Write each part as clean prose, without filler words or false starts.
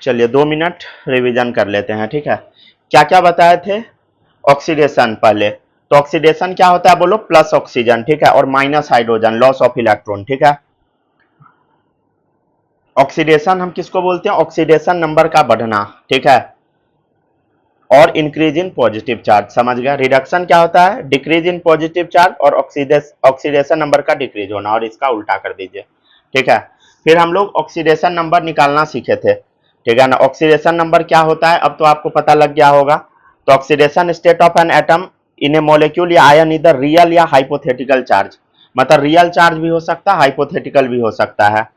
चलिए 2 minute revision कर लेते हैं, ठीक है। क्या क्या बताए थे? ऑक्सीडेशन पहले, तो ऑक्सीडेशन क्या होता है बोलो? प्लस ऑक्सीजन, ठीक है, और minus hydrogen, loss of electron, ठीक है। ऑक्सीडेशन हम किसको बोलते हैं? ऑक्सीडेशन नंबर का बढ़ना, ठीक है, और इंक्रीज इन पॉजिटिव चार्ज, समझ गया। रिडक्शन क्या होता है? डिक्रीज इन पॉजिटिव चार्ज, और ऑक्सीडेशन नंबर का डिक्रीज होना, और इसका उल्टा कर दीजिए, ठीक है। फिर हम लोग ऑक्सीडेशन नंबर निकालना सीखे थे, ठीक है ना। ऑक्सीडेशन नंबर क्या होता है अब तो आपको पता लग गया होगा। तो oxidation state of an atom in A molecule या आयन इधर रियल या हाइपोथेटिकल चार्ज, मतलब रियल चार्ज भी हो सकता है, हाइपोथेटिकल भी हो सकता है।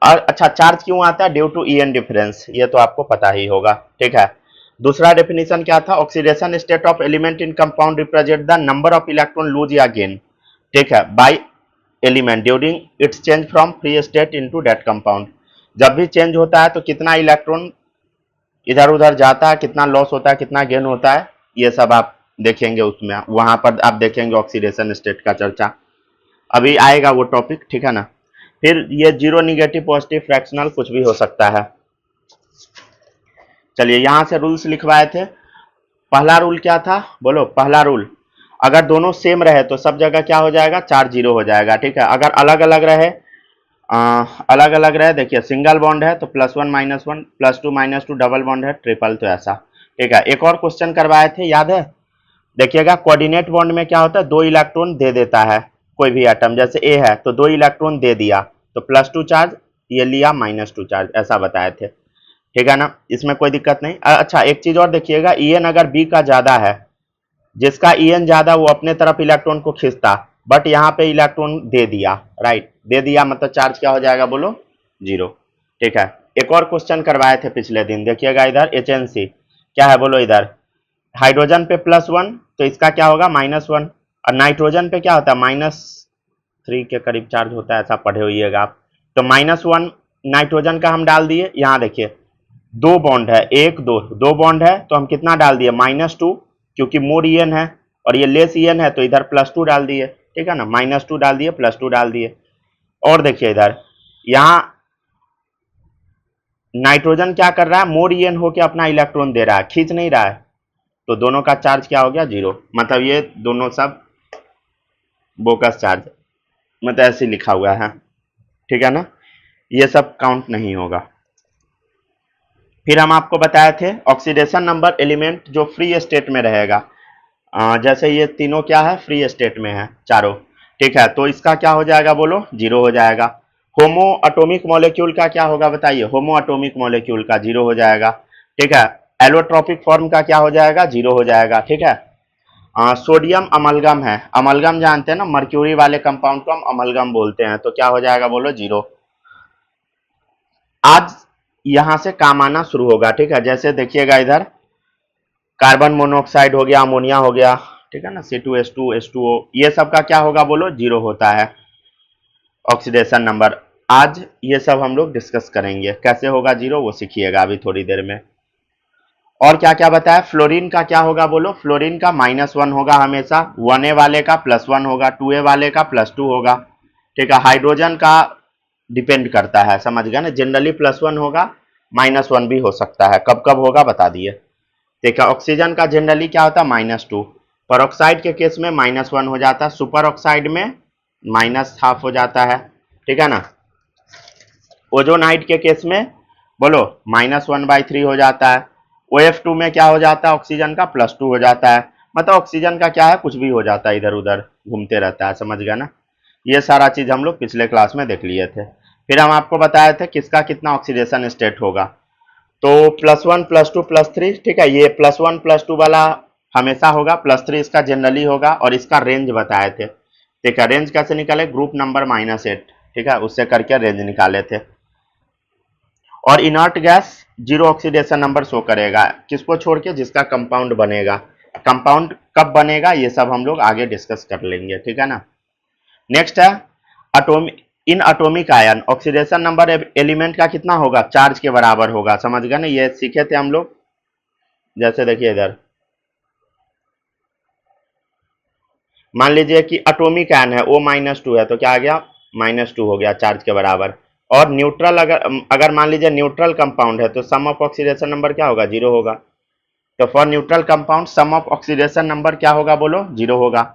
और अच्छा, चार्ज क्यों आता है? ड्यू टू ईएन डिफरेंस, ये तो आपको पता ही होगा, ठीक है। दूसरा डेफिनेशन क्या था? Oxidation state of element in compound represent the number of electron lose या गेन, ठीक है, by element during its change from free state into that compound. जब भी चेंज होता है तो कितना इलेक्ट्रॉन इधर उधर जाता है, कितना लॉस होता है, कितना गेन होता है, ये सब आप देखेंगे उसमें, वहां पर आप देखेंगे ऑक्सीडेशन स्टेट का चर्चा, अभी आएगा वो टॉपिक, ठीक है ना। फिर ये जीरो, निगेटिव, पॉजिटिव, फ्रैक्शनल कुछ भी हो सकता है। चलिए यहां से रूल्स लिखवाए थे। पहला रूल क्या था बोलो? पहला रूल, अगर दोनों सेम रहे तो सब जगह क्या हो जाएगा? चार्ज जीरो हो जाएगा, ठीक है। अगर अलग अलग रहे, अलग अलग रहे, देखिए सिंगल बॉन्ड है तो +1 -1, +2 -2, डबल बॉन्ड है, ट्रिपल, तो ऐसा, ठीक है। एक और क्वेश्चन करवाए थे, याद है? देखिएगा कोऑर्डिनेट बॉन्ड में क्या होता है? 2 इलेक्ट्रॉन दे देता है कोई भी एटम, जैसे ए है तो 2 इलेक्ट्रॉन दे दिया, तो +2 चार्ज, ये लिया -2 चार्ज, ऐसा बताए थे, ठीक है ना। इसमें कोई दिक्कत नहीं। अच्छा एक चीज और देखिएगा, ईएन अगर बी का ज्यादा है, जिसका ईएन ज्यादा वो अपने तरफ इलेक्ट्रॉन को खींचता, बट यहाँ पे इलेक्ट्रॉन दे दिया, राइट, दे दिया मतलब चार्ज क्या हो जाएगा बोलो? जीरो, ठीक है। एक और क्वेश्चन करवाए थे पिछले दिन, देखिएगा इधर एचएनसी क्या है बोलो? इधर हाइड्रोजन पे +1 तो इसका क्या होगा? -1, और नाइट्रोजन पे क्या होता है? -3 के करीब चार्ज होता है, ऐसा पढ़े होइएगा आप। तो -1 नाइट्रोजन का हम डाल दिए, यहाँ देखिए 2 बॉन्ड है, 1 2, 2 बॉन्ड है तो हम कितना डाल दिए? -2, क्योंकि मोर ईएन है और ये लेस ईएन है तो इधर +2 डाल दिए, ठीक है ना। -2 डाल दिए, +2 डाल दिए। और देखिए इधर, यहाँ नाइट्रोजन क्या कर रहा है? मोर ईएन होके अपना इलेक्ट्रॉन दे रहा है, खींच नहीं रहा है, तो दोनों का चार्ज क्या हो गया? जीरो, मतलब ये दोनों सब बोकस चार्ज, मतलब ऐसे लिखा हुआ है, ठीक है ना, ये सब काउंट नहीं होगा। फिर हम आपको बताए थे ऑक्सीडेशन नंबर एलिमेंट जो फ्री स्टेट में रहेगा, जैसे ये तीनों क्या है? फ्री स्टेट में है चारों, ठीक है, तो इसका क्या हो जाएगा बोलो? जीरो हो जाएगा। होमो अटोमिक मॉलिक्यूल का क्या होगा बताइए? होमो अटोमिक मॉलिक्यूल का जीरो हो जाएगा, ठीक है। एलोट्रॉपिक फॉर्म का क्या हो जाएगा? जीरो हो जाएगा, ठीक है। सोडियम अमलगम है, अमलगम जानते हैं ना, मर्क्यूरी वाले कंपाउंड को हम अमलगम बोलते हैं, तो क्या हो जाएगा बोलो? जीरो। आज यहां से काम आना शुरू होगा, ठीक है, जैसे देखिएगा इधर कार्बन मोनोऑक्साइड हो गया, अमोनिया हो गया, ठीक है ना, C2H2 H2O, ये सब का क्या होगा बोलो? जीरो होता है ऑक्सीडेशन नंबर। आज ये सब हम लोग डिस्कस करेंगे, कैसे होगा जीरो वो सीखिएगा अभी थोड़ी देर में। और क्या क्या बताया? फ्लोरीन का क्या होगा बोलो? फ्लोरीन का -1 होगा हमेशा, 1A वाले का +1 होगा, 2A वाले का +2 होगा, ठीक है। हाइड्रोजन का डिपेंड करता है, समझ गए ना, जनरली +1 होगा, -1 भी हो सकता है, कब कब होगा बता दिए। देखा, ऑक्सीजन का जनरली क्या होता है? -2, परऑक्साइड के केस में -1 हो जाता है, सुपर ऑक्साइड में -½ हो जाता है, ठीक है ना। ओजोनाइड के केस में बोलो -1/3 हो जाता है। OF2 में क्या हो जाता है? ऑक्सीजन का +2 हो जाता है, मतलब ऑक्सीजन का क्या है? कुछ भी हो जाता है, इधर उधर घूमते रहता है, समझ गया ना। ये सारा चीज हम लोग पिछले क्लास में देख लिए थे। फिर हम आपको बताए थे किसका कितना ऑक्सीडेशन स्टेट होगा, तो +1 +2 +3, ठीक है, ये +1 +2 वाला हमेशा होगा, +3 इसका जनरली होगा, और इसका रेंज बताए थे, ठीक है। रेंज कैसे निकाले? ग्रुप नंबर -8, ठीक है, उससे करके रेंज निकाले थे। और inert gas zero oxidation number show करेगा, किसको छोड़ के? जिसका कंपाउंड बनेगा। कंपाउंड कब बनेगा ये सब हम लोग आगे डिस्कस कर लेंगे, ठीक है ना। नेक्स्ट है atomic, in atomic ion oxidation number element का कितना होगा? चार्ज के बराबर होगा, समझ गए ना, ये सीखे थे हम लोग। जैसे देखिए इधर मान लीजिए कि अटोमिक आयन है, O -2 है, तो क्या आ गया? -2 हो गया चार्ज के बराबर, और न्यूट्रल अगर अगर मान लीजिए न्यूट्रल कंपाउंड है तो सम ऑफ ऑक्सीडेशन नंबर क्या होगा, जीरो होगा। तो for neutral compound sum of oxidation number क्या होगा, बोलो, जीरो होगा।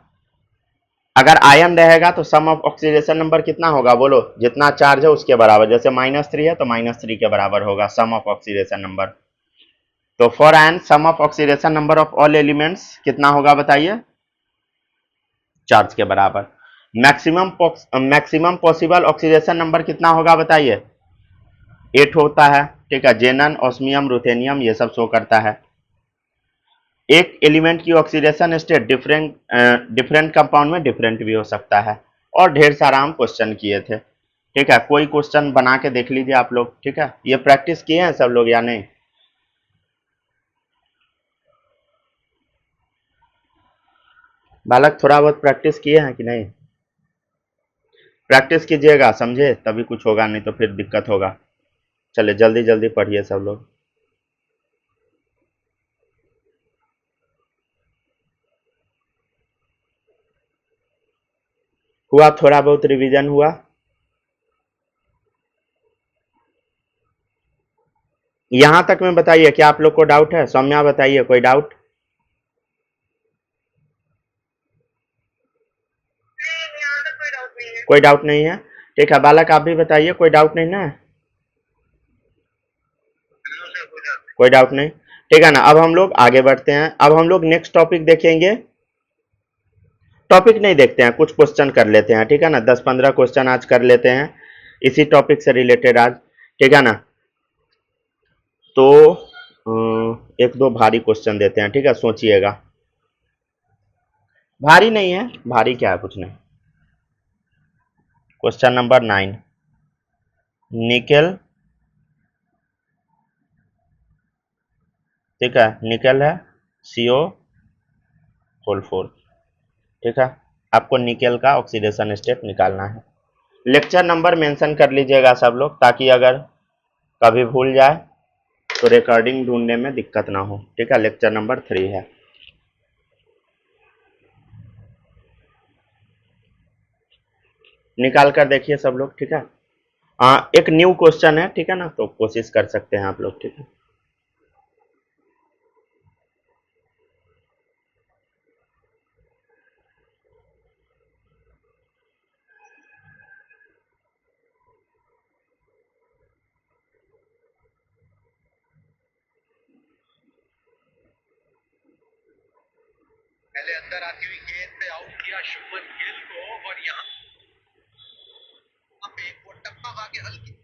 अगर आयन रहेगा तो सम ऑफ ऑक्सीडेशन नंबर कितना होगा, बोलो, जितना चार्ज है उसके बराबर। जैसे -3 है तो -3 के बराबर होगा सम ऑफ ऑक्सीडेशन नंबर। तो for ion sum of oxidation number of all elements कितना होगा, बताइए, चार्ज के बराबर। मैक्सिमम पॉसिबल ऑक्सीडेशन नंबर कितना होगा, बताइए, 8 होता है, ठीक है। जेनन, ऑस्मियम, रुथेनियम ये सब शो करता है। एक एलिमेंट की ऑक्सीडेशन स्टेट डिफरेंट कंपाउंड में डिफरेंट भी हो सकता है। और ढेर सारा हम क्वेश्चन किए थे, ठीक है। कोई क्वेश्चन बना के देख लीजिए आप लोग, ठीक है। ये प्रैक्टिस किए हैं सब लोग या नहीं? बालक थोड़ा बहुत प्रैक्टिस किए हैं कि नहीं? प्रैक्टिस कीजिएगा, समझे, तभी कुछ होगा, नहीं तो फिर दिक्कत होगा। चलिए जल्दी जल्दी पढ़िए सब लोग। हुआ, थोड़ा बहुत रिवीजन हुआ? यहां तक में बताइए, क्या आप लोग को डाउट है? सौम्या बताइए, कोई डाउट? कोई डाउट नहीं है, ठीक है। बालक आप भी बताइए, कोई डाउट नहीं ना? कोई डाउट नहीं, ठीक है ना। अब हम लोग आगे बढ़ते हैं। अब हम लोग नेक्स्ट टॉपिक देखेंगे। टॉपिक नहीं देखते हैं, कुछ क्वेश्चन कर लेते हैं, ठीक है ना। 10-15 क्वेश्चन आज कर लेते हैं इसी टॉपिक से रिलेटेड आज, ठीक है ना। तो एक दो भारी क्वेश्चन देते हैं, ठीक है, सोचिएगा। भारी नहीं है, भारी क्या है, कुछ नहीं। क्वेश्चन नंबर 9, निकेल, ठीक है, निकेल है CO4, ठीक है। आपको निकेल का ऑक्सीडेशन स्टेट निकालना है। लेक्चर नंबर मेंशन कर लीजिएगा सब लोग, ताकि अगर कभी भूल जाए तो रिकॉर्डिंग ढूंढने में दिक्कत ना हो, ठीक है। लेक्चर नंबर 3 है। निकाल कर देखिए सब लोग, ठीक है। एक न्यू क्वेश्चन है, ठीक है ना, तो कोशिश कर सकते हैं आप लोग, ठीक है। पहले अंदर आती हुई गेंद पे आउट किया शुभमन गिल को, और यहाँ पे वो टप्पा आगे हल्की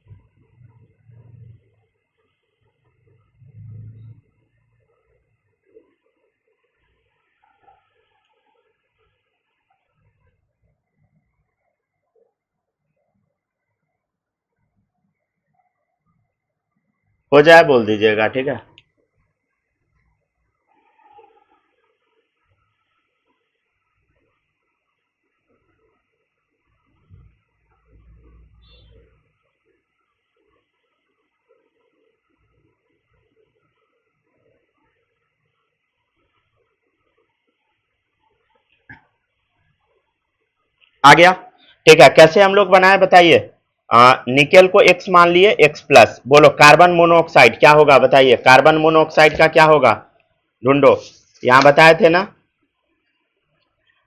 हो जाए बोल दीजिएगा, ठीक है। आ गया, ठीक है। कैसे हम लोग बनाए, बताइए। निकेल को X मान लिए, X प्लस, बोलो कार्बन मोनोऑक्साइड क्या होगा, बताइए। कार्बन मोनोऑक्साइड का क्या होगा, ढूंढो। यहां बताए थे ना,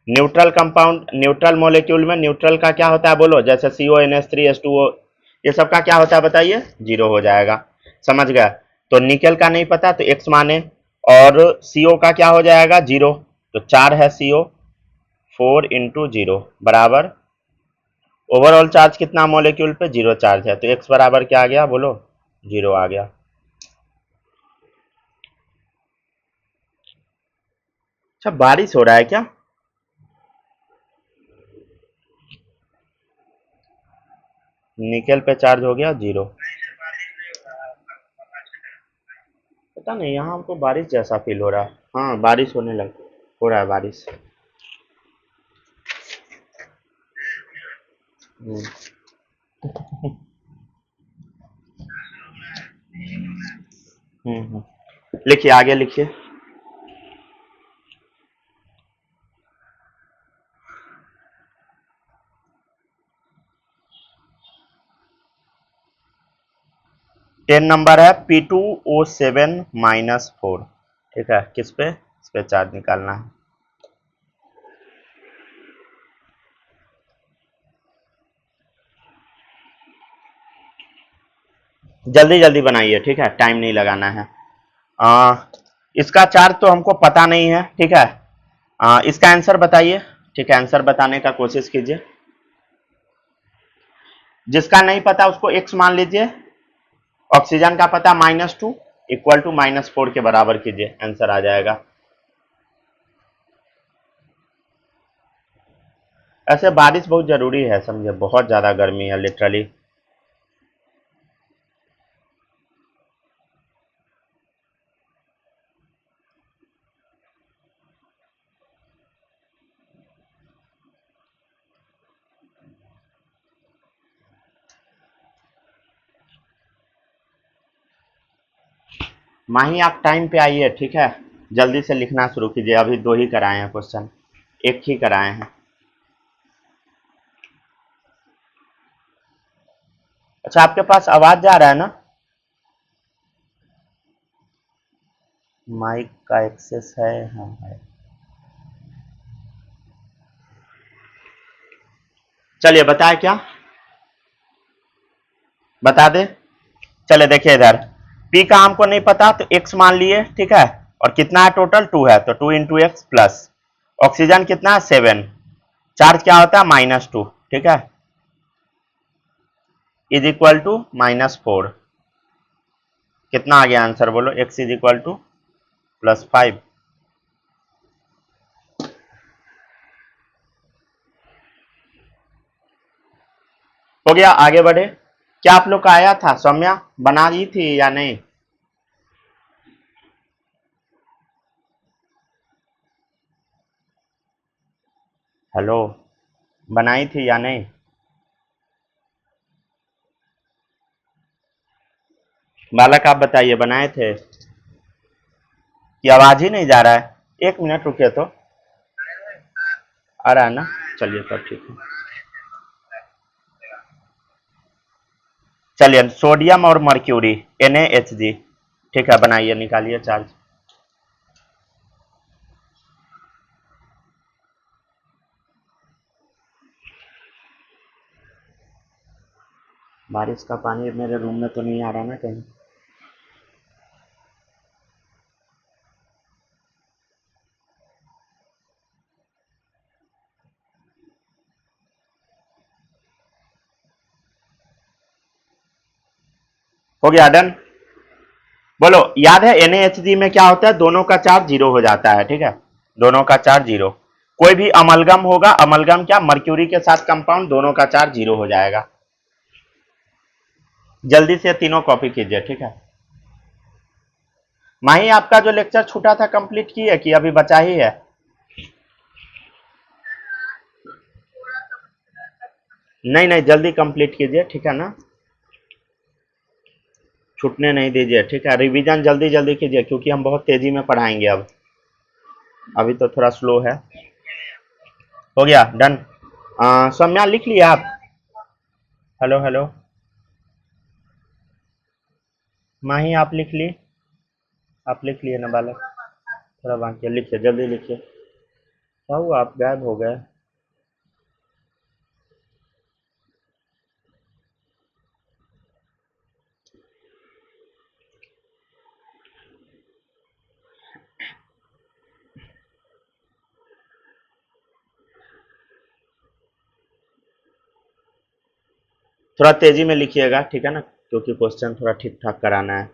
न्यूट्रल कंपाउंड, न्यूट्रल मॉलिक्यूल में न्यूट्रल का क्या होता है, बोलो। जैसे CONH3H2O, ये सब का क्या होता है, बताइए, जीरो हो जाएगा। समझ गया। तो निकेल का नहीं पता तो X माने, और CO का क्या हो जाएगा, जीरो। तो 4 है CO, 4 इंटू जीरो बराबर, ओवरऑल चार्ज कितना मॉलिक्यूल पे, जीरो चार्ज है, तो X बराबर क्या आ गया, बोलो, जीरो आ गया। अच्छा, बारिश हो रहा है क्या? निकेल पे चार्ज हो गया जीरो। पता नहीं, यहाँ हमको बारिश जैसा फील हो रहा है। हाँ, बारिश होने लग हो रहा है बारिश। हम्म, लिखिए, आगे लिखिए। 10 नंबर है P2O7-4। ठीक है, किस पे? इस पे चार्ज निकालना है। जल्दी जल्दी बनाइए, ठीक है, टाइम नहीं लगाना है। इसका चार्ज तो हमको पता नहीं है, ठीक है। इसका आंसर बताइए, ठीक है, आंसर बताने का कोशिश कीजिए। जिसका नहीं पता उसको x मान लीजिए। ऑक्सीजन का पता -2 इक्वल टू -4 के बराबर कीजिए, आंसर आ जाएगा। ऐसे बारिश बहुत जरूरी है, समझे, बहुत ज्यादा गर्मी है लिटरली। माही आप टाइम पे आइए, ठीक है, जल्दी से लिखना शुरू कीजिए। अभी 2 ही कराए हैं क्वेश्चन, एक ही कराए हैं। अच्छा, आपके पास आवाज जा रहा है ना? माइक का एक्सेस है? हाँ है। चलिए, बताए क्या? बता दे। चले देखिए इधर, पी का हमको नहीं पता तो x मान लिए, ठीक है, और कितना है टोटल? 2 है, तो 2 इंटू एक्स प्लस ऑक्सीजन कितना है? 7। चार्ज क्या होता है? -2, ठीक है, इज इक्वल टू -4। कितना आ गया आंसर बोलो? x is equal to +5। हो गया, आगे बढ़े। क्या आप लोग का आया था? सौम्या बना दी थी या नहीं? हेलो, बनाई थी या नहीं? बालक आप बताइए, बनाए थे कि आवाज ही नहीं जा रहा है? 1 मिनट रुकिए तो। आ रहा है ना? चलिए तब ठीक है। चलिए, सोडियम और मर्क्यूरी NaHG, ठीक है, बनाइए, निकालिए चार्ज। बारिश का पानी मेरे रूम में तो नहीं आ रहा ना कहीं? हो गया, डन। बोलो, याद है NaHG में क्या होता है? दोनों का चार्ज जीरो हो जाता है, ठीक है, दोनों का चार्ज जीरो। कोई भी अमलगम होगा, अमलगम क्या, मर्क्यूरी के साथ कंपाउंड, दोनों का चार्ज जीरो हो जाएगा। जल्दी से तीनों कॉपी कीजिए, ठीक है। माही, आपका जो लेक्चर छूटा था कंप्लीट किए कि अभी बचा ही है? नहीं नहीं, जल्दी कंप्लीट कीजिए, ठीक है ना, छूटने नहीं दीजिए, ठीक है। रिवीजन जल्दी जल्दी कीजिए क्योंकि हम बहुत तेजी में पढ़ाएंगे अब, अभी तो थोड़ा स्लो है। हो गया, डन। सौम्या लिख लिया आप? हेलो हेलो, माही आप लिख ली? आप लिख लिए ना बालक? थोड़ा बाकी है, लिखिए, जल्दी लिखिए। क्या हुआ, आप गायब हो गए? थोड़ा तेजी में लिखिएगा, ठीक है ना, क्योंकि क्वेश्चन थोड़ा ठीक ठाक कराना है।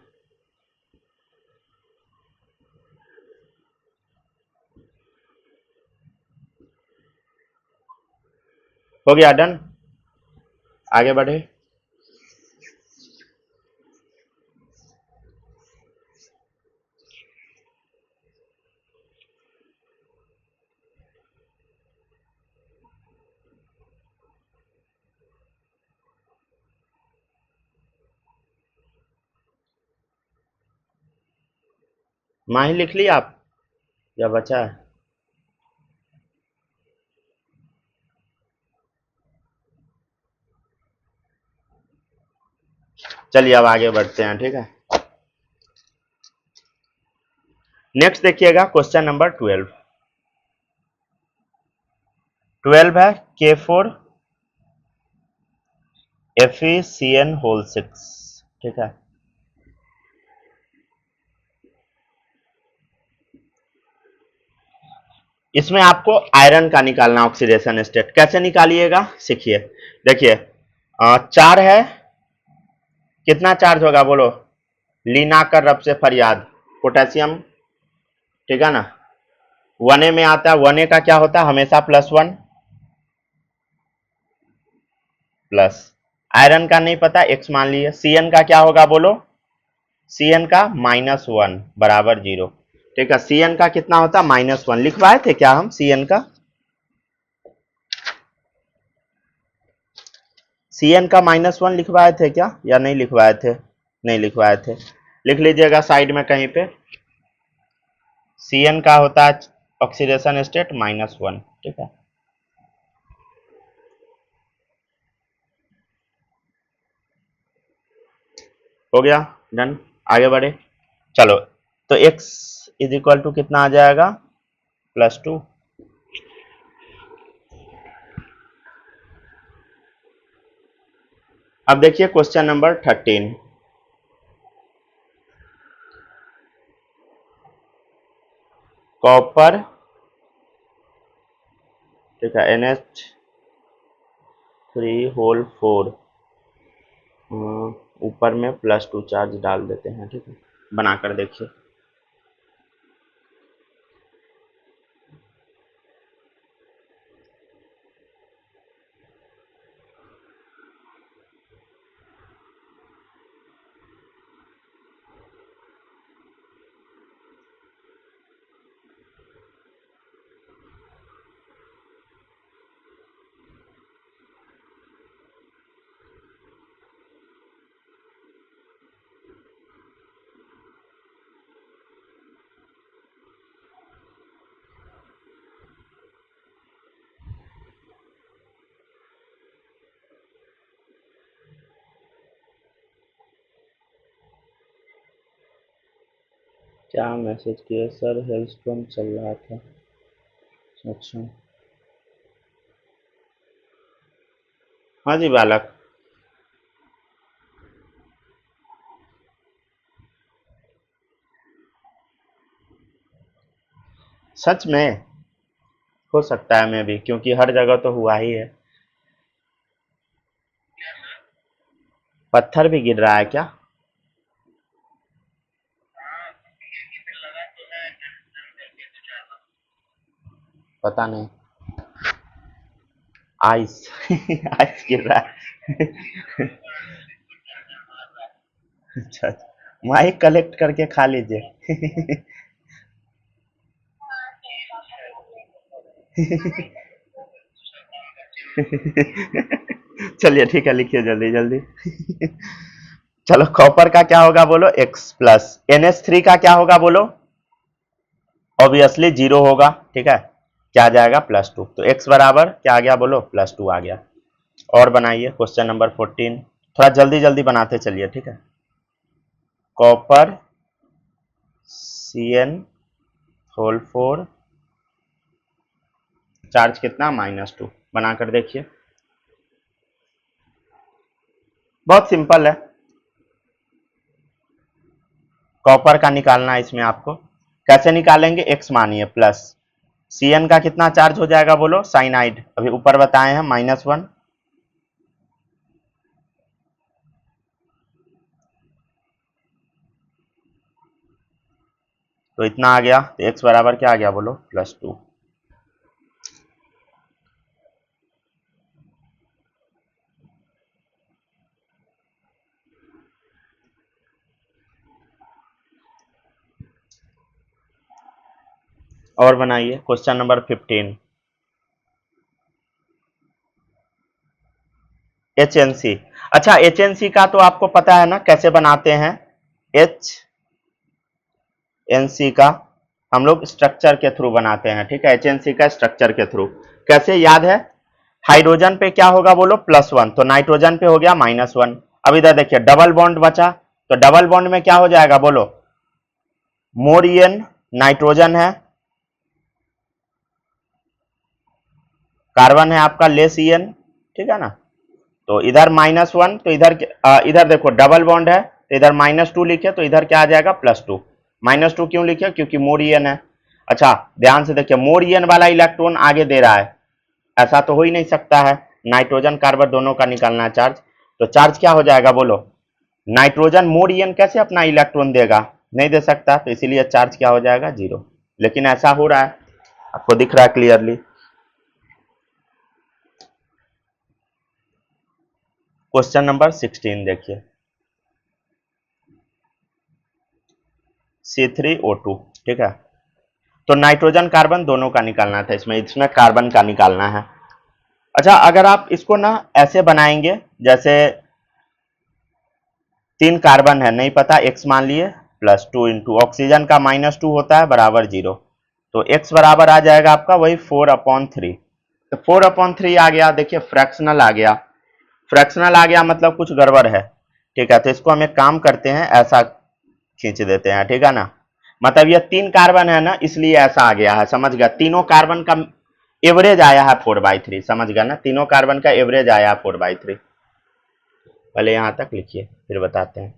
हो गया, डन। आगे बढ़े। माही लिख ली आप या बचा है? चलिए अब आगे बढ़ते हैं, ठीक है। नेक्स्ट देखिएगा क्वेश्चन नंबर 12। 12 है K4 FeCN होल 6, ठीक है। इसमें आपको आयरन का निकालना, ऑक्सीडेशन स्टेट कैसे निकालिएगा सीखिए। देखिए 4 है, कितना चार्ज होगा बोलो, लीना कर रब से फरियाद, पोटेशियम, ठीक है ना। 1A में आता है, 1A का क्या होता है हमेशा +1 प्लस, आयरन का नहीं पता x मान लिए। Cn का क्या होगा बोलो, Cn का -1 बराबर 0, ठीक है। Cn का कितना होता है -1, लिखवाए थे क्या हम Cn का? Cn का -1 लिखवाए थे क्या या नहीं लिखवाए थे? नहीं लिखवाए थे, लिख लीजिएगा साइड में कहीं पे। Cn का होता है ऑक्सीडेशन स्टेट -1, ठीक है। हो गया, डन, आगे बढ़े। चलो तो x = कितना आ जाएगा +2। अब देखिए क्वेश्चन नंबर 13। कॉपर, ठीक है, NH3 होल 4, ऊपर में +2 चार्ज डाल देते हैं, ठीक है। बनाकर देखिए। क्या मैसेज किया सर, हेलस्टॉर्म चल रहा था। अच्छा, हाँ जी बालक, सच में हो सकता है मैं भी, क्योंकि हर जगह तो हुआ ही है। पत्थर भी गिर रहा है क्या? पता नहीं, आइस आइस गिर रहा है अच्छा, माइक कलेक्ट करके खा लीजिए चलिए ठीक है, लिखिए जल्दी जल्दी चलो कॉपर का क्या होगा बोलो, x प्लस, NH3 का क्या होगा बोलो, ऑब्वियसली 0 होगा, ठीक है। क्या आ जाएगा +2, तो x बराबर क्या आ गया बोलो, +2 आ गया। और बनाइए क्वेश्चन नंबर 14, थोड़ा जल्दी जल्दी बनाते चलिए, ठीक है। कॉपर Cn होल 4, चार्ज कितना -2, बनाकर देखिए। बहुत सिंपल है, कॉपर का निकालना है इसमें आपको। कैसे निकालेंगे, x मानिए प्लस, Cn का कितना चार्ज हो जाएगा बोलो, साइनाइड, अभी ऊपर बताए हैं -1, तो इतना आ गया, तो x बराबर क्या आ गया बोलो, +2। और बनाइए क्वेश्चन नंबर 15। HNC, अच्छा HNC का तो आपको पता है ना कैसे बनाते हैं। HNC का हम लोग स्ट्रक्चर के थ्रू बनाते हैं, ठीक है। HNC का स्ट्रक्चर के थ्रू कैसे याद है, हाइड्रोजन पे क्या होगा बोलो +1, तो नाइट्रोजन पे हो गया -1, अब इधर देखिए डबल बॉन्ड बचा, तो डबल बॉन्ड में क्या हो जाएगा बोलो, मोर ईएन नाइट्रोजन है, कार्बन है आपका लेस ईएन, ठीक है ना। तो इधर -1, तो इधर देखो डबल बॉन्ड है, तो इधर -2 लिखे, तो इधर क्या आ जाएगा +2। -2 क्यों लिखे, क्योंकि मोर ईएन है। अच्छा ध्यान से देखिए, मोर ईएन वाला इलेक्ट्रॉन आगे दे रहा है, ऐसा तो हो ही नहीं सकता है, नाइट्रोजन कार्बन दोनों का निकालना है चार्ज। तो चार्ज क्या हो जाएगा बोलो, नाइट्रोजन मोर ईएन कैसे अपना इलेक्ट्रॉन देगा, नहीं दे सकता, तो इसीलिए चार्ज क्या हो जाएगा 0। लेकिन ऐसा हो रहा है, आपको दिख रहा है क्लियरली। क्वेश्चन नंबर 16 देखिए, C3O2, ठीक है। तो नाइट्रोजन कार्बन दोनों का निकालना था, इसमें कार्बन का निकालना है। अच्छा अगर आप इसको ना ऐसे बनाएंगे, जैसे 3 कार्बन है, नहीं पता x मान लिए, +2 इंटू ऑक्सीजन का -2 होता है बराबर 0, तो x बराबर आ जाएगा आपका वही 4/3। तो 4/3 आ गया, देखिए फ्रैक्शनल आ गया, फ्रैक्शनल आ गया मतलब कुछ गड़बड़ है, ठीक है। तो इसको हम एक काम करते हैं, ऐसा खींच देते हैं, ठीक है ना। मतलब ये 3 कार्बन है ना, इसलिए ऐसा आ गया है, समझ गया। तीनों कार्बन का एवरेज आया है 4/3, समझ गया ना, तीनों कार्बन का एवरेज आया है 4/3। पहले यहां तक लिखिए फिर बताते हैं।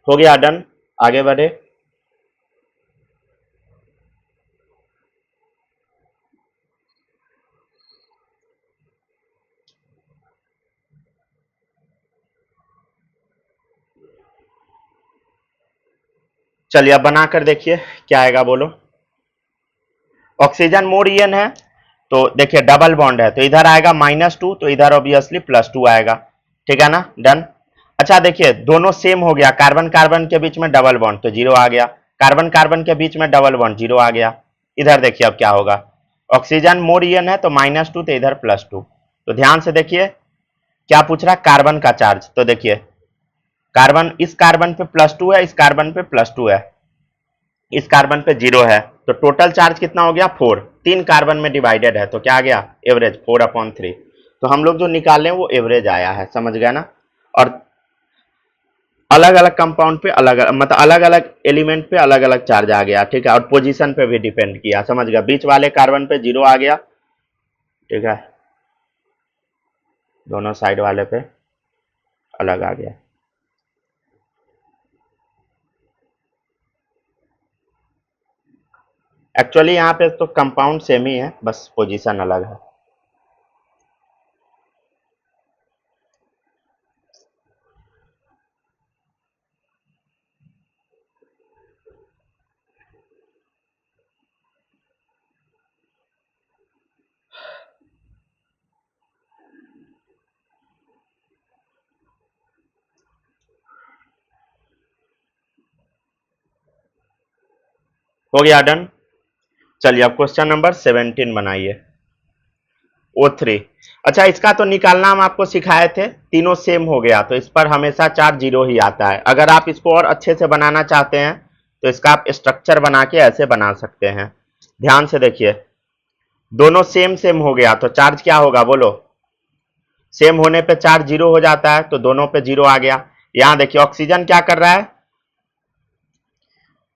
हो गया डन, आगे बढ़े। चलिए अब बनाकर देखिए क्या आएगा बोलो। ऑक्सीजन मोर ईएन है, तो देखिए डबल बॉन्ड है, तो इधर आएगा -2, तो इधर ऑब्वियसली +2 आएगा, ठीक है ना, डन। अच्छा देखिए दोनों सेम हो गया, कार्बन कार्बन के बीच में डबल बॉन्ड तो 0 आ गया, कार्बन कार्बन के बीच में डबल बॉन्ड 0 आ गया। इधर देखिए अब क्या होगा, ऑक्सीजन मोर ईएन है तो -2, तो इधर +2। तो ध्यान से देखिए क्या पूछ रहा है, कार्बन का चार्ज। तो देखिए कार्बन, इस कार्बन पे +2 है, इस कार्बन पे +2 है, इस कार्बन पे 0 है, तो टोटल चार्ज कितना हो गया 4, 3 कार्बन में डिवाइडेड है, तो क्या आ गया एवरेज 4/3। तो हम लोग जो निकाले वो एवरेज आया है, समझ गया ना। और अलग अलग कंपाउंड पे अलग मतलब अलग अलग एलिमेंट पे अलग अलग चार्ज आ गया, ठीक है। और पोजीशन पे भी डिपेंड किया, समझ गया। बीच वाले कार्बन पे 0 आ गया, ठीक है, दोनों साइड वाले पे अलग आ गया। एक्चुअली यहाँ पे तो कंपाउंड सेम ही है, बस पोजीशन अलग है। हो गया डन। चलिए अब क्वेश्चन नंबर 17 बनाइए, O3। अच्छा इसका तो निकालना हम आपको सिखाए थे, तीनों सेम हो गया, तो इस पर हमेशा चार्ज 0 ही आता है। अगर आप इसको और अच्छे से बनाना चाहते हैं तो इसका आप स्ट्रक्चर बना के ऐसे बना सकते हैं। ध्यान से देखिए दोनों सेम सेम हो गया, तो चार्ज क्या होगा बोलो, सेम होने पे चार्ज 0 हो जाता है, तो दोनों पे 0 आ गया। यहां देखिए ऑक्सीजन क्या कर रहा है,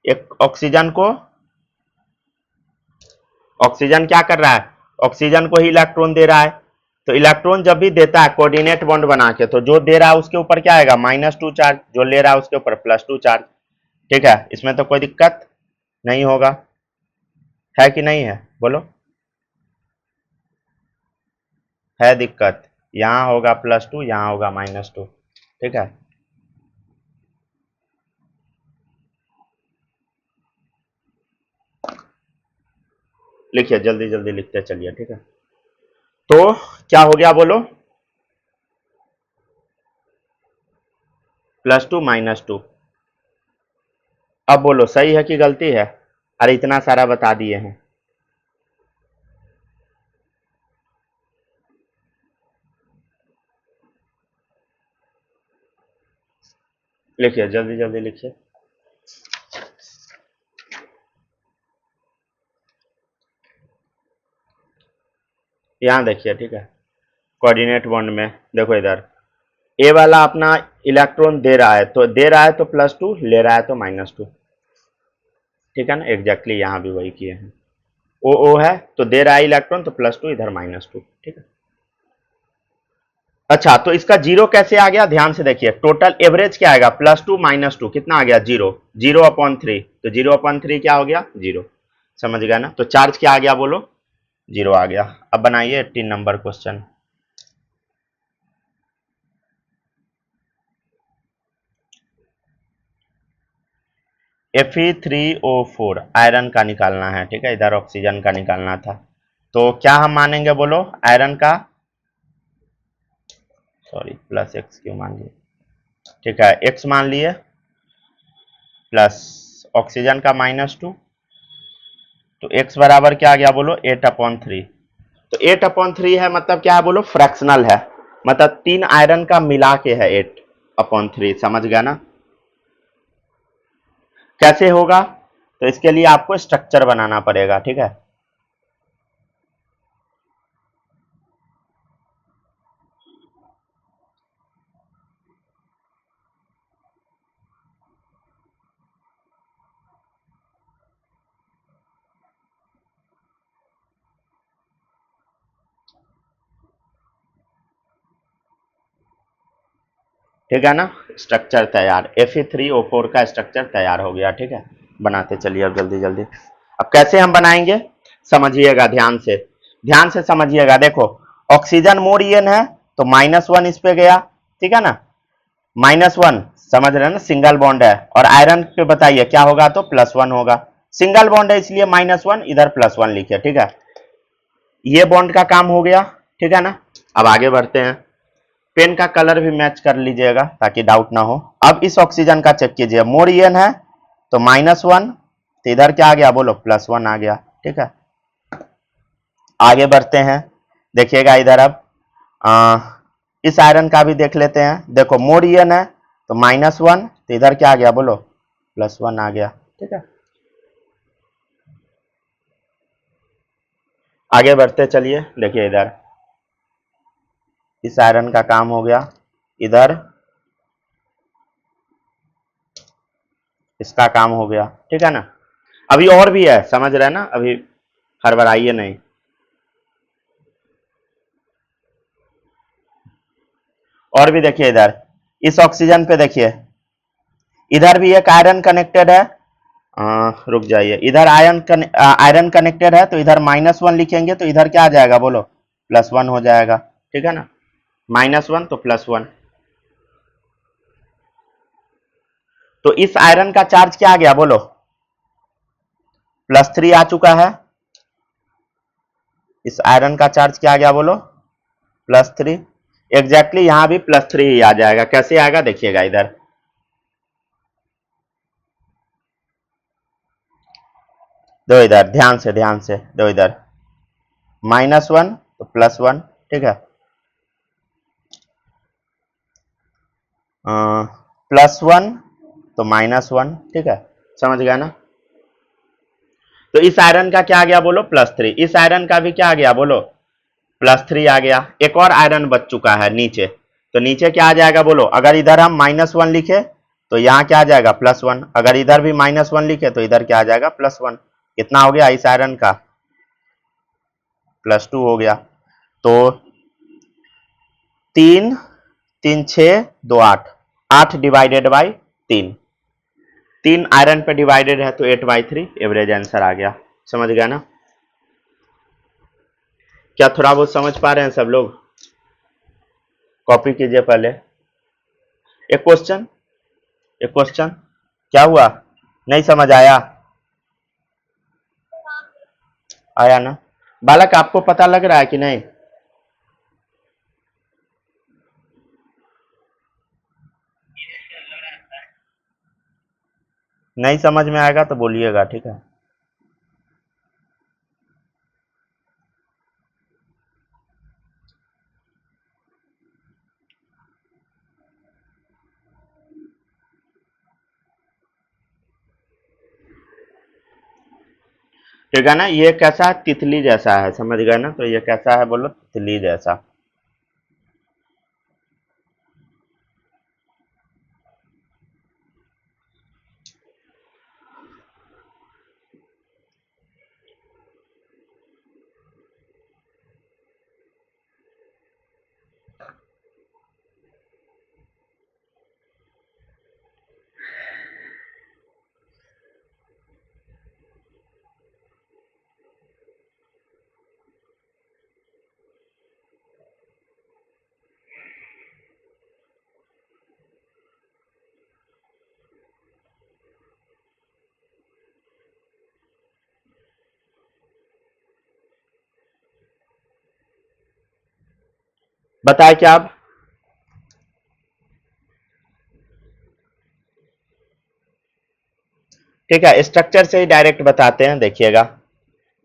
एक ऑक्सीजन क्या कर रहा है, ऑक्सीजन को ही इलेक्ट्रॉन दे रहा है, तो इलेक्ट्रॉन जब भी देता है कोऑर्डिनेट बॉन्ड बना के, तो जो दे रहा है उसके ऊपर क्या आएगा, -2 चार्ज, जो ले रहा है उसके ऊपर +2 चार्ज। ठीक है, इसमें तो कोई दिक्कत नहीं होगा, है कि नहीं है, बोलो। है दिक्कत, यहां होगा +2, यहां होगा -2। ठीक है, लिखिए, जल्दी जल्दी लिखते चलिए। ठीक है, तो क्या हो गया बोलो, +2 -2। अब बोलो सही है कि गलती है? अरे इतना सारा बता दिए हैं। लिखिए, जल्दी जल्दी लिखिए। यहां देखिए, ठीक है, कोऑर्डिनेट बॉन्ड में देखो, इधर ए वाला अपना इलेक्ट्रॉन दे रहा है, तो दे रहा है तो +2, ले रहा है तो -2। ठीक है ना, एग्जैक्टली यहां भी वही किए हैं। ओ है तो दे रहा है इलेक्ट्रॉन, तो +2, इधर -2। ठीक है, अच्छा, तो इसका जीरो कैसे आ गया, ध्यान से देखिए। टोटल एवरेज क्या आएगा, +2 -2 कितना आ गया, 0। 0/3, तो 0/3 क्या हो गया, 0। समझ गया ना, तो चार्ज क्या आ गया बोलो, 0 आ गया। अब बनाइए 18 नंबर क्वेश्चन। Fe3O4 आयरन का निकालना है। ठीक है, इधर ऑक्सीजन का निकालना था, तो क्या हम मानेंगे बोलो, आयरन का, सॉरी +x क्यों मान लिए। ठीक है, x मान लिए, प्लस ऑक्सीजन का -2, तो x बराबर क्या आ गया बोलो, 8/3। तो 8/3 है, मतलब क्या है बोलो, फ्रैक्शनल है, मतलब 3 आयरन का मिला के है 8/3। समझ गया ना, कैसे होगा, तो इसके लिए आपको स्ट्रक्चर बनाना पड़ेगा। ठीक है, ठीक है ना, स्ट्रक्चर तैयार, Fe3O4 का स्ट्रक्चर तैयार हो गया। ठीक है, बनाते चलिए अब जल्दी जल्दी। अब कैसे हम बनाएंगे, समझिएगा ध्यान से, ध्यान से समझिएगा। देखो, ऑक्सीजन मोर ईएन है, तो -1 इस पे गया। ठीक है ना, -1, समझ रहे हैं ना, सिंगल बॉन्ड है, और आयरन पे बताइए क्या होगा, तो +1 होगा। सिंगल बॉन्ड है इसलिए -1, इधर +1 लिखिए। ठीक है, ये बॉन्ड का काम हो गया। ठीक है ना, अब आगे बढ़ते हैं। पेन का कलर भी मैच कर लीजिएगा ताकि डाउट ना हो। अब इस ऑक्सीजन का चेक कीजिए, मोर ईएन है तो -1, तो इधर क्या आ गया बोलो, +1 आ गया। ठीक है, आगे बढ़ते हैं, देखिएगा इधर। अब इस आयरन का भी देख लेते हैं। देखो, मोर ईएन है तो -1, तो इधर क्या आ गया बोलो, +1 आ गया। ठीक है, आगे बढ़ते चलिए। देखिए इधर इस आयरन का काम हो गया, इधर इसका काम हो गया। ठीक है ना, अभी और भी है, समझ रहे हैं ना, अभी हड़बड़ाइए नहीं। और भी देखिए इधर, इस ऑक्सीजन पे देखिए, इधर भी एक आयरन कनेक्टेड है। रुक जाइए, इधर आयरन कनेक्टेड है, तो इधर -1 लिखेंगे, तो इधर क्या आ जाएगा बोलो, +1 हो जाएगा। ठीक है ना, -1 तो +1, तो इस आयरन का चार्ज क्या आ गया बोलो, +3 आ चुका है। इस आयरन का चार्ज क्या आ गया बोलो, +3। एग्जैक्टली यहां भी +3 ही आ जाएगा। कैसे आएगा देखिएगा, इधर दो, इधर ध्यान से दो, इधर -1 तो +1। ठीक है, +1 तो -1। ठीक है, समझ गया ना, तो इस आयरन का क्या आ गया बोलो, +3। इस आयरन का भी क्या आ गया बोलो, +3 आ गया। एक और आयरन बच चुका है नीचे, तो नीचे क्या आ जाएगा बोलो, अगर इधर हम -1 लिखे तो यहाँ क्या आ जाएगा, +1। अगर इधर भी -1 लिखे तो इधर क्या आ जाएगा, +1। कितना हो गया इस आयरन का, +2 हो गया। तो 3 3 6 2 8, 8 डिवाइडेड बाई 3, 3 आयरन पे डिवाइडेड है तो 8/3 एवरेज आंसर आ गया। समझ गया ना? क्या थोड़ा बहुत समझ पा रहे हैं सब लोग? कॉपी कीजिए पहले। एक क्वेश्चन, एक क्वेश्चन, क्या हुआ? नहीं समझ आया? आया ना? बालक आपको पता लग रहा है कि नहीं? नहीं समझ में आएगा तो बोलिएगा, ठीक है? ठीक है ना? ये कैसा है? तितली जैसा है, समझ गए ना? तो ये कैसा है बोलो? तितली जैसा। बताए क्या आप? ठीक है, स्ट्रक्चर से ही डायरेक्ट बताते हैं, देखिएगा,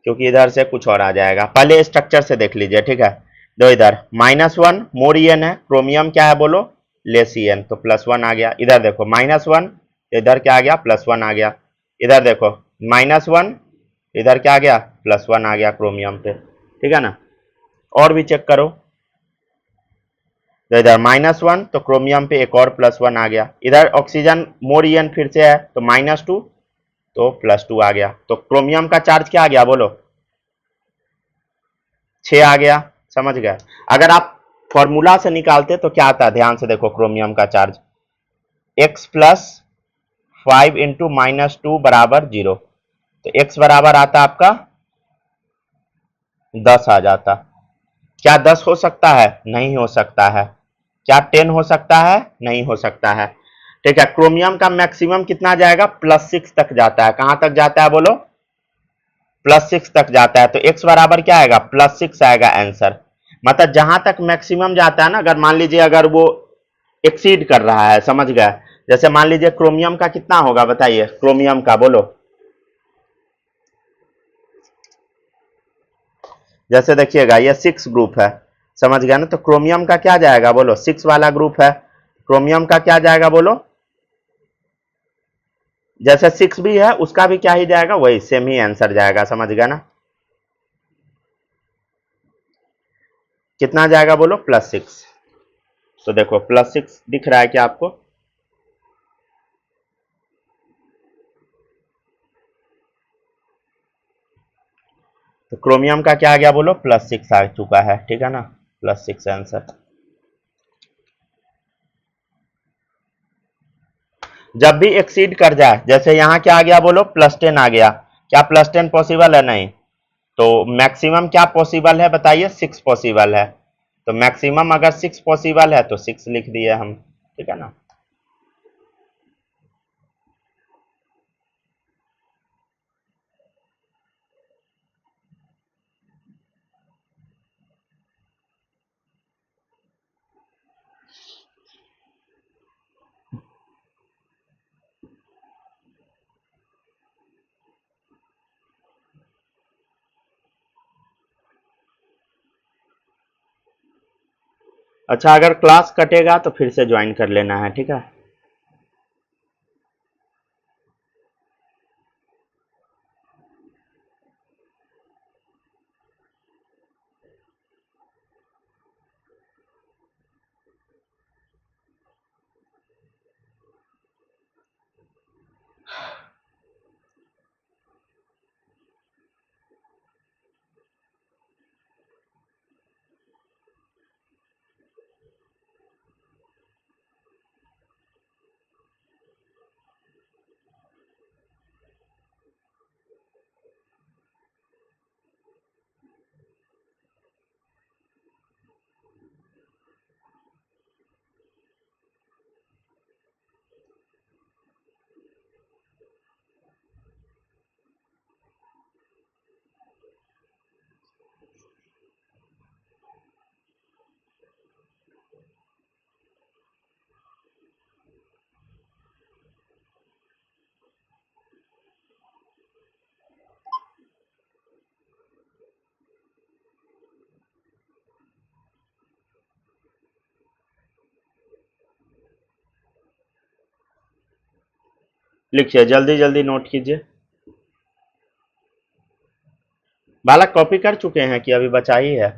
क्योंकि इधर से कुछ और आ जाएगा। पहले स्ट्रक्चर से देख लीजिए, ठीक है? दो इधर -1 मोर ईएन है, क्रोमियम क्या है बोलो? लेस ईएन, तो +1 आ गया। इधर देखो -1, इधर क्या आ गया? +1 आ गया। इधर देखो -1, इधर क्या आ गया? +1 आ गया क्रोमियम पे, ठीक है ना? और भी चेक करो, तो इधर -1 तो क्रोमियम पे एक और +1 आ गया। इधर ऑक्सीजन मोर ईएन फिर से है तो -2 तो +2 आ गया। तो क्रोमियम का चार्ज क्या आ गया बोलो? 6 आ गया। समझ गए? अगर आप फॉर्मूला से निकालते तो क्या आता है? ध्यान से देखो, क्रोमियम का चार्ज x प्लस 5 इंटू -2 बराबर 0, तो x बराबर आता आपका 10 आ जाता। क्या 10 हो सकता है? नहीं हो सकता है। क्या 10 हो सकता है? नहीं हो सकता है। ठीक है, क्रोमियम का मैक्सिमम कितना जाएगा? +6 तक जाता है। कहां तक जाता है बोलो? +6 तक जाता है। तो x बराबर क्या आएगा? +6 आएगा आंसर। मतलब जहां तक मैक्सिमम जाता है ना, अगर मान लीजिए अगर वो एक्सीड कर रहा है, समझ गए? जैसे मान लीजिए क्रोमियम का कितना होगा बताइए? क्रोमियम का बोलो। जैसे देखिएगा ये 6 ग्रुप है, समझ गया ना? तो क्रोमियम का क्या जाएगा बोलो? 6 वाला ग्रुप है, क्रोमियम का क्या जाएगा बोलो? जैसे 6 भी है उसका भी क्या ही जाएगा? वही सेम ही आंसर जाएगा। समझ गया ना? कितना जाएगा बोलो? +6। तो देखो +6 दिख रहा है क्या आपको? तो क्रोमियम का क्या आ गया बोलो? +6 आ चुका है, ठीक है ना? +6 आंसर। जब भी एक्सीड कर जाए, जैसे यहां क्या आ गया बोलो? +10 आ गया। क्या +10 पॉसिबल है? नहीं। तो मैक्सिमम क्या पॉसिबल है बताइए? 6 पॉसिबल है। तो मैक्सिमम अगर 6 पॉसिबल है तो 6 लिख दिए हम, ठीक है ना? अच्छा, अगर क्लास कटेगा तो फिर से ज्वाइन कर लेना है, ठीक है? लिखिए, जल्दी जल्दी नोट कीजिए। बालक कॉपी कर चुके हैं कि अभी बचा ही है?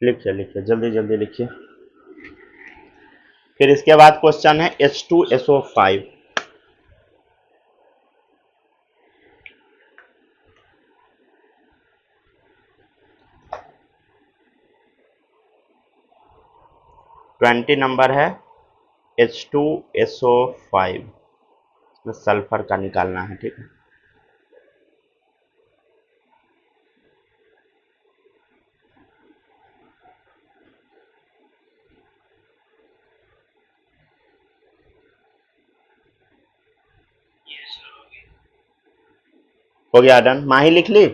लिखिए लिखिए, जल्दी जल्दी लिखिए। फिर इसके बाद क्वेश्चन है H2SO5। ट्वेंटी नंबर है, H2SO5। इसमें सल्फर का निकालना है, ठीक है। हो गया डन। माही लिख ली?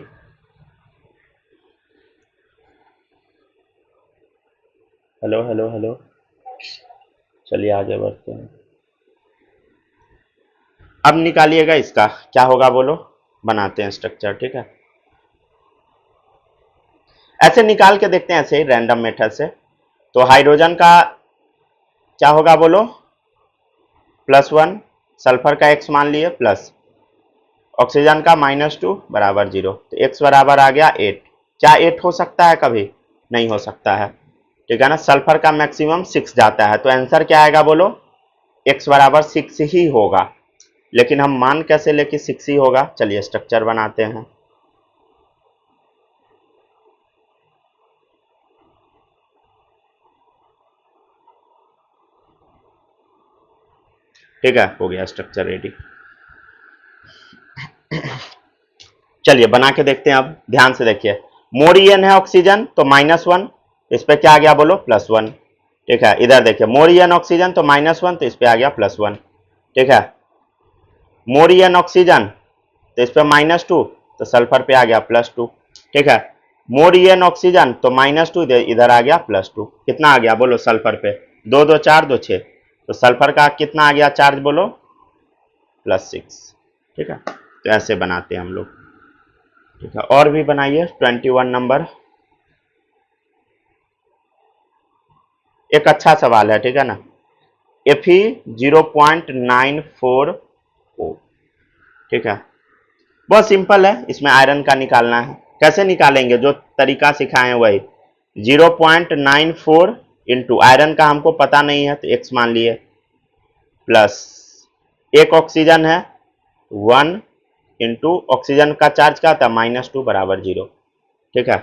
हेलो हेलो हेलो, चलिए आगे बढ़ते हैं। अब निकालिएगा इसका, क्या होगा बोलो, बनाते हैं स्ट्रक्चर, ठीक है। ऐसे निकाल के देखते हैं, ऐसे ही रैंडम मेथड से। तो हाइड्रोजन का क्या होगा बोलो, +1, सल्फर का x मान लिए प्लस, ऑक्सीजन का -2 बराबर 0। तो x बराबर आ गया 8। क्या 8 हो सकता है कभी? नहीं हो सकता है, ठीक है ना। सल्फर का मैक्सिमम 6 जाता है, तो आंसर क्या आएगा बोलो, x बराबर 6 ही होगा। लेकिन हम मान कैसे लेके 6 ही होगा? चलिए स्ट्रक्चर बनाते हैं। ठीक है, हो गया स्ट्रक्चर रेडी। चलिए बना के देखते हैं। अब ध्यान से देखिए, मोरियन है ऑक्सीजन तो -1, इस पे क्या आ गया बोलो, +1, ठीक है। इधर देखिए, मोरियन ऑक्सीजन तो -1, तो इस पे आ गया +1, ठीक है। मोरियन ऑक्सीजन तो इस पे -2, तो सल्फर पे आ गया +2, ठीक है। मोरियन ऑक्सीजन तो -2, इधर आ गया +2। कितना आ गया बोलो सल्फर पे? 2 2 4 2 6, तो सल्फर का कितना आ गया चार्ज बोलो, +6, ठीक है। तो ऐसे बनाते हैं हम लोग, ठीक है। और भी बनाइए। 21 नंबर, एक अच्छा सवाल है, ठीक है ना। Fe 0.940, ठीक है। बहुत सिंपल है, इसमें आयरन का निकालना है। कैसे निकालेंगे? जो तरीका सिखाए वही, 0.94 इंटू आयरन का हमको पता नहीं है तो x मान लिए, प्लस एक ऑक्सीजन है 1 इंटू ऑक्सीजन का चार्ज क्या था, -2 बराबर 0, ठीक है।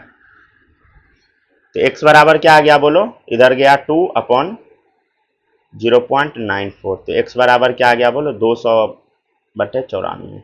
तो x बराबर क्या आ गया बोलो, इधर गया 2/0.94, तो x बराबर क्या आ गया बोलो, 200/94,